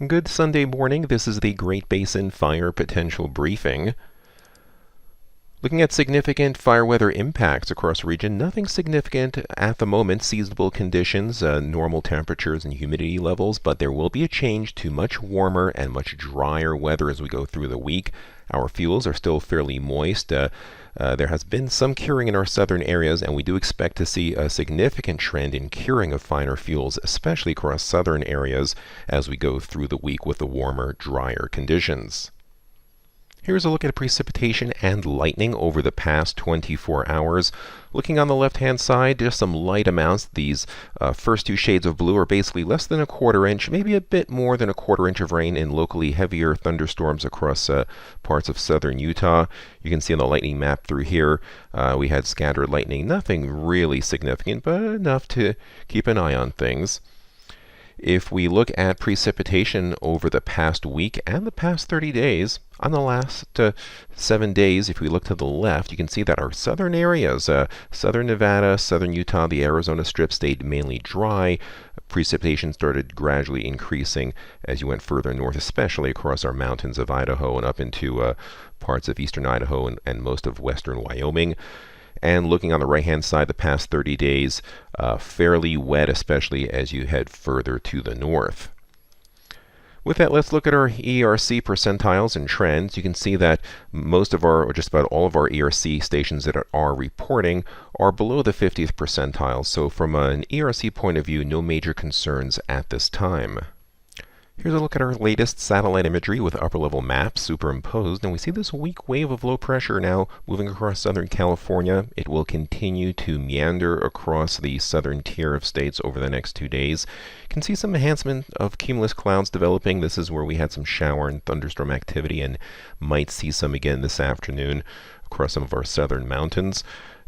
Good Sunday morning. This is the Great Basin Fire Potential Briefing. Looking at significant fire weather impacts across the region, nothing significant at the moment. Seasonable conditions, normal temperatures and humidity levels, but there will be a change to much warmer and much drier weather as we go through the week. Our fuels are still fairly moist. There has been some curing in our southern areas, and we do expect to see a significant trend in curing of finer fuels, especially across southern areas as we go through the week with the warmer, drier conditions. Here's a look at precipitation and lightning over the past 24 hours. Looking on the left-hand side, just some light amounts. These first two shades of blue are basically less than a quarter inch, maybe a bit more than a quarter inch of rain in locally heavier thunderstorms across parts of southern Utah. You can see on the lightning map through here, we had scattered lightning. Nothing really significant, but enough to keep an eye on things. If we look at precipitation over the past week and the past 30 days, on the last 7 days, if we look to the left, you can see that our southern areas, southern Nevada, southern Utah, the Arizona Strip stayed mainly dry. Precipitation started gradually increasing as you went further north, especially across our mountains of Idaho and up into parts of eastern Idaho and most of western Wyoming. And looking on the right-hand side, the past 30 days, fairly wet, especially as you head further to the north. With that, let's look at our ERC percentiles and trends. You can see that most of our, or just about all of our ERC stations that are reporting are below the 50th percentile. So from an ERC point of view, no major concerns at this time. Here's a look at our latest satellite imagery with upper-level maps superimposed, and we see this weak wave of low pressure now moving across Southern California. It will continue to meander across the southern tier of states over the next 2 days. You can see some enhancement of cumulus clouds developing. This is where we had some shower and thunderstorm activity and might see some again this afternoon across some of our southern mountains.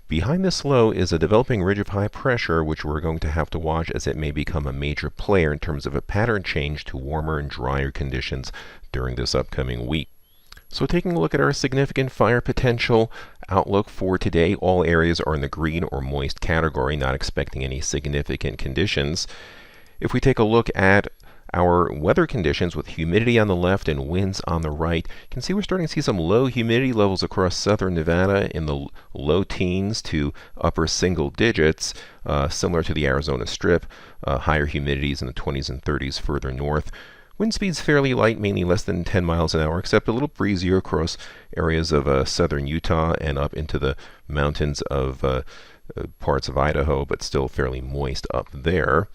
Behind this low is a developing ridge of high pressure, which we're going to have to watch as it may become a major player in terms of a pattern change to warmer and drier conditions during this upcoming week. So taking a look at our significant fire potential outlook for today, all areas are in the green or moist category, not expecting any significant conditions. If we take a look at our weather conditions with humidity on the left and winds on the right, you can see we're starting to see some low humidity levels across southern Nevada in the low teens to upper single digits, similar to the Arizona Strip. Higher humidities in the 20s and 30s further north. Wind speeds fairly light, mainly less than 10 miles an hour, except a little breezier across areas of southern Utah and up into the mountains of parts of Idaho, but still fairly moist up there.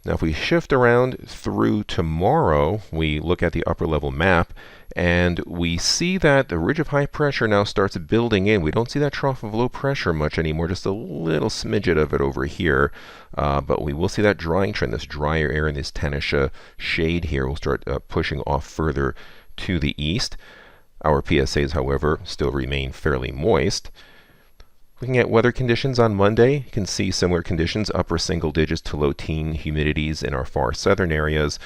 Now if we shift around through tomorrow, we look at the upper level map and we see that the ridge of high pressure now starts building in. We don't see that trough of low pressure much anymore, just a little smidget of it over here. But we will see that drying trend, this drier air and this tannish shade here will start pushing off further to the east. Our PSAs, however, still remain fairly moist. Looking at weather conditions on Monday, you can see similar conditions, upper single digits to low teen humidities in our far southern areas,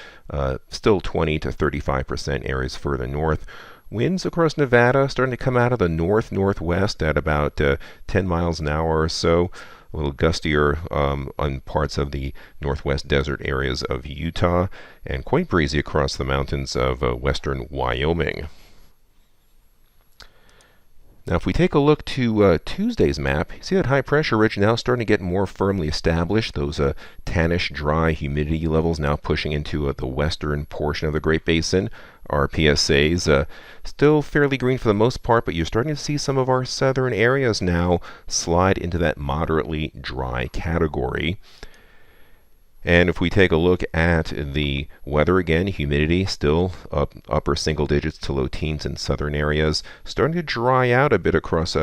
still 20 to 35% areas further north. Winds across Nevada starting to come out of the north-northwest at about 10 miles an hour or so, a little gustier on parts of the northwest desert areas of Utah, and quite breezy across the mountains of western Wyoming. Now if we take a look to Tuesday's map, you see that high pressure ridge now starting to get more firmly established. Those tannish, dry humidity levels now pushing into the western portion of the Great Basin. Our PSAs still fairly green for the most part, but you're starting to see some of our southern areas now slide into that moderately dry category. And if we take a look at the weather again, humidity still upper single digits to low teens in southern areas, starting to dry out a bit across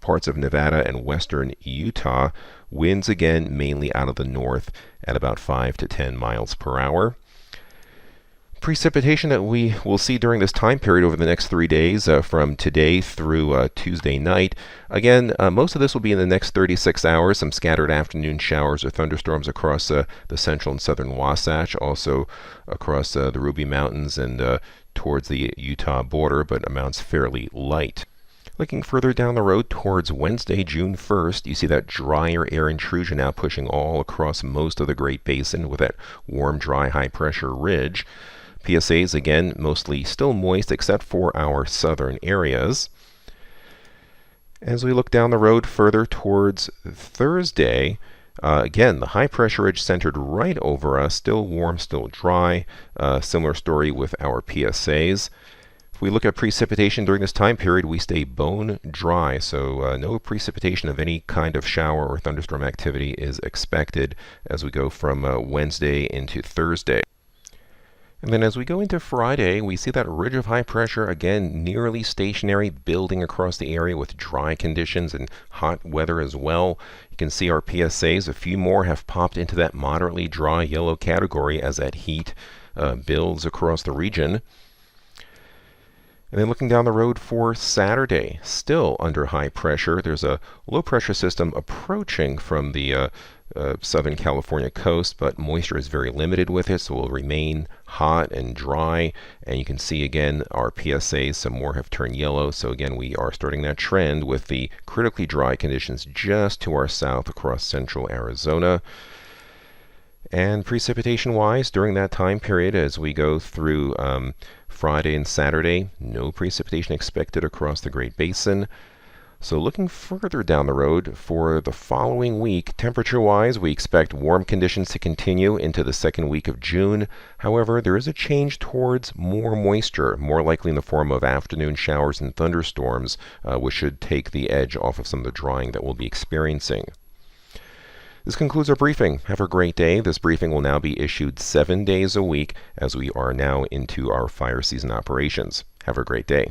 parts of Nevada and western Utah. Winds again mainly out of the north at about 5 to 10 miles per hour. Precipitation that we will see during this time period over the next 3 days from today through Tuesday night. Again, most of this will be in the next 36 hours, some scattered afternoon showers or thunderstorms across the central and southern Wasatch, also across the Ruby Mountains and towards the Utah border, but amounts fairly light. Looking further down the road towards Wednesday, June 1st, you see that drier air intrusion now pushing all across most of the Great Basin with that warm, dry, high-pressure ridge. PSAs, again, mostly still moist except for our southern areas. As we look down the road further towards Thursday, again, the high pressure ridge centered right over us, still warm, still dry. Similar story with our PSAs. If we look at precipitation during this time period, we stay bone dry, so no precipitation of any kind of shower or thunderstorm activity is expected as we go from Wednesday into Thursday. And then as we go into Friday, we see that ridge of high pressure, again, nearly stationary, building across the area with dry conditions and hot weather as well. You can see our PSAs, a few more have popped into that moderately dry yellow category as that heat builds across the region. And then looking down the road for Saturday, still under high pressure. There's a low pressure system approaching from the Southern California coast, but moisture is very limited with it, so it will remain hot and dry. And you can see again our PSAs, some more have turned yellow, so again we are starting that trend with the critically dry conditions just to our south across central Arizona. And precipitation wise during that time period as we go through Friday and Saturday, no precipitation expected across the Great Basin. So looking further down the road for the following week, temperature-wise, we expect warm conditions to continue into the second week of June. However, there is a change towards more moisture, more likely in the form of afternoon showers and thunderstorms, which should take the edge off of some of the drying that we'll be experiencing. This concludes our briefing. Have a great day. This briefing will now be issued 7 days a week as we are now into our fire season operations. Have a great day.